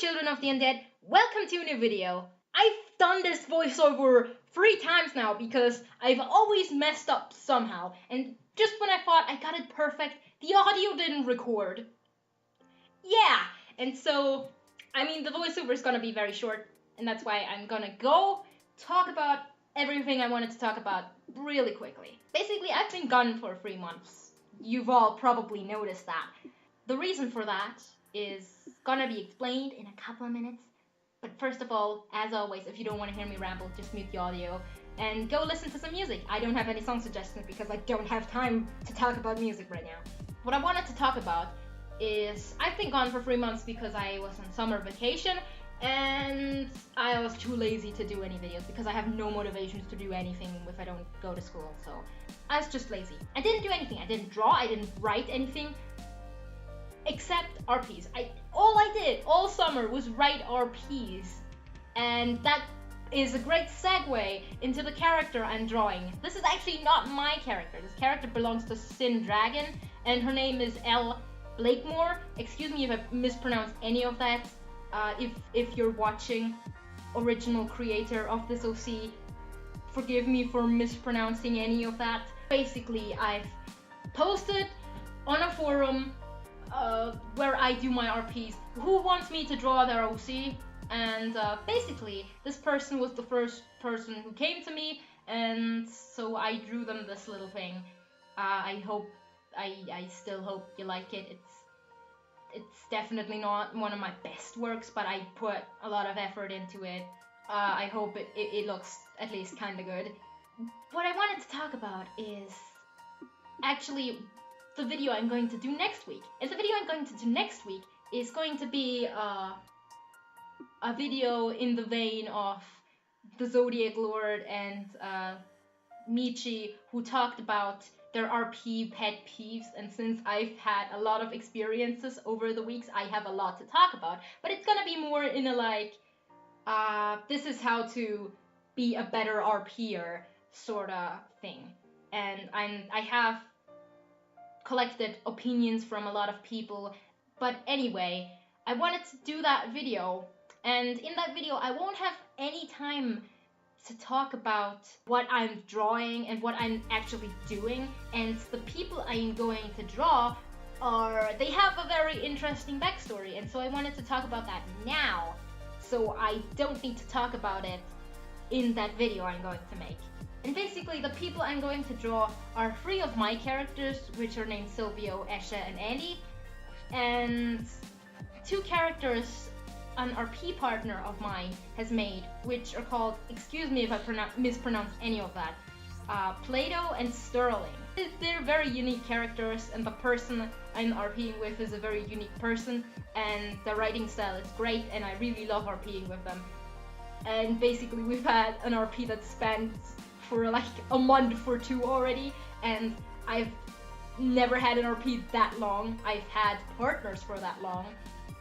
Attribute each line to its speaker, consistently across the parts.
Speaker 1: children of the undead, welcome to a new video. I've done this voiceover 3 times now because I've always messed up somehow, and just when I thought I got it perfect, the audio didn't record. Yeah, and so, the voiceover is gonna be very short, and that's why I'm gonna go talk about everything I wanted to talk about really quickly. Basically, I've been gone for 3 months. You've all probably noticed that. The reason for that is gonna be explained in a couple of minutes. But first of all, as always, if you don't want to hear me ramble, just mute the audio and go listen to some music. I don't have any song suggestions because I don't have time to talk about music right now. What I wanted to talk about is I've been gone for 3 months because I was on summer vacation and I was too lazy to do any videos because I have no motivations to do anything if I don't go to school. So I was just lazy. I didn't do anything. I didn't draw. I didn't write anything. Except RPs. All I did all summer was write RPs, and that is a great segue into the character I'm drawing. This is actually not my character. This character belongs to SINDragon, and her name is Blakemore. Excuse me if I mispronounced any of that. If you're watching, original creator of this OC, forgive me for mispronouncing any of that. Basically, I've posted on a forum where I do my RPs, who wants me to draw their OC, and basically this person was the first person who came to me, and so I drew them this little thing. I still hope you like it. It's definitely not one of my best works, but I put a lot of effort into it. I hope it looks at least kinda good. What I wanted to talk about is actually the video I'm going to do next week. And the video I'm going to do next week is going to be a video in the vein of the Zodiac Lord and Michi, who talked about their RP pet peeves, and since I've had a lot of experiences over the weeks, I have a lot to talk about. But it's gonna be more in a like, this is how to be a better RPer sorta thing. And I have collected opinions from a lot of people, but anyway, I wanted to do that video, and in that video I won't have any time to talk about what I'm drawing and what I'm actually doing, and the people I'm going to draw they have a very interesting backstory, and so I wanted to talk about that now, so I don't need to talk about it in that video I'm going to make. And basically, the people I'm going to draw are 3 of my characters, which are named Silvio, Eshe, and Andy, and 2 characters an RP partner of mine has made, which are called, excuse me if I mispronounced any of that, Plato and Sterling. They're very unique characters, and the person I'm RPing with is a very unique person, and the writing style is great, and I really love RPing with them. And basically, we've had an RP that spans for like a month or 2 already, and I've never had an RP that long. I've had partners for that long,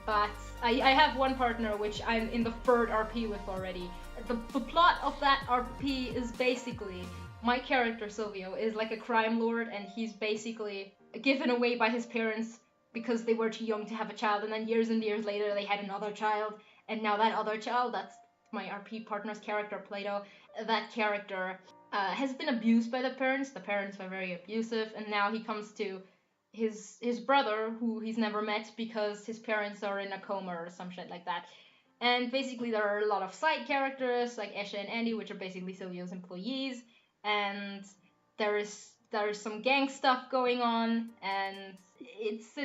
Speaker 1: but I have one partner which I'm in the 3rd RP with already. The plot of that RP is basically my character Silvio is like a crime lord, and he's basically given away by his parents because they were too young to have a child, and then years and years later they had another child, and now that other child, that's my RP partner's character Plato, that character has been abused by the parents. The parents were very abusive, and now he comes to his brother, who he's never met because his parents are in a coma or some shit like that. And basically there are a lot of side characters like Eshe and Andy, which are basically Silvio's employees, and there is some gang stuff going on, and it's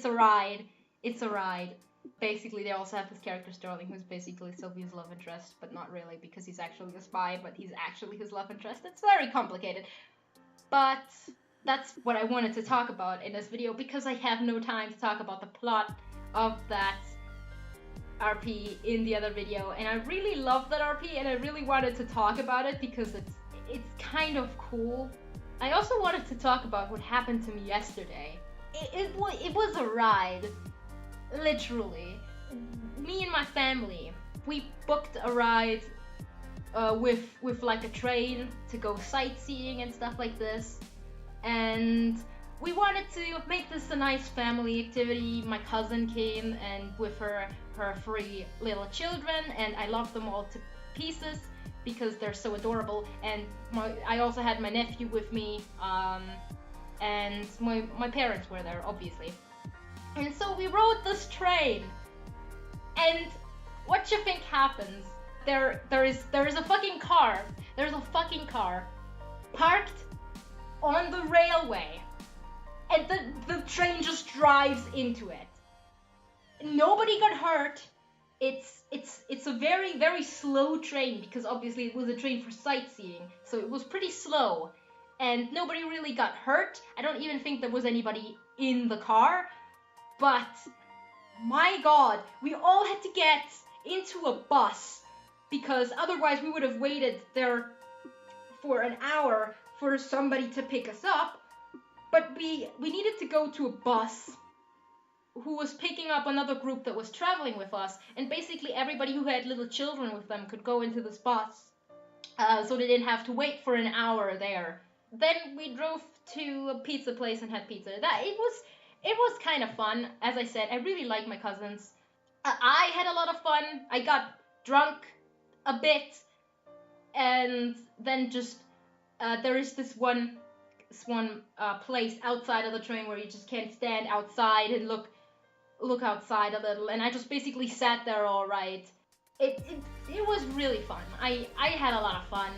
Speaker 1: a ride. It's a ride. Basically, they also have this character Sterling, who's basically Sylvia's love interest, but not really, because he's actually a spy, but he's actually his love interest. It's very complicated. But that's what I wanted to talk about in this video, because I have no time to talk about the plot of that RP in the other video. And I really love that RP, and I really wanted to talk about it because it's kind of cool. I also wanted to talk about what happened to me yesterday. It was a ride. Literally. Me and my family, we booked a ride with like a train to go sightseeing and stuff like this, and we wanted to make this a nice family activity. My cousin came and with her 3 little children, and I love them all to pieces because they're so adorable. And I also had my nephew with me, and my parents were there, obviously. And so we rode this train, and what you think happens? There is a fucking car. There's a fucking car parked on the railway, and the train just drives into it. Nobody got hurt. It's a very, very slow train because obviously it was a train for sightseeing, so it was pretty slow, and nobody really got hurt. I don't even think there was anybody in the car, but my god, we all had to get into a bus because otherwise we would have waited there for an hour for somebody to pick us up. But we needed to go to a bus who was picking up another group that was traveling with us, and basically everybody who had little children with them could go into this bus, so they didn't have to wait for an hour there. Then we drove to a pizza place and had pizza. It was kind of fun. As I said, I really like my cousins. I had a lot of fun. I got drunk a bit, and then just there is this one place outside of the train where you just can't stand outside and look outside a little, and I just basically sat there all right. It was really fun. I had a lot of fun,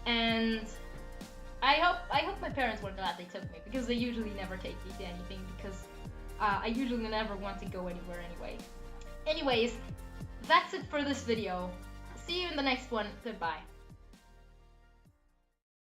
Speaker 1: and I hope my parents were glad they took me, because they usually never take me to anything, because I usually never want to go anywhere anyway. Anyways, that's it for this video. See you in the next one. Goodbye.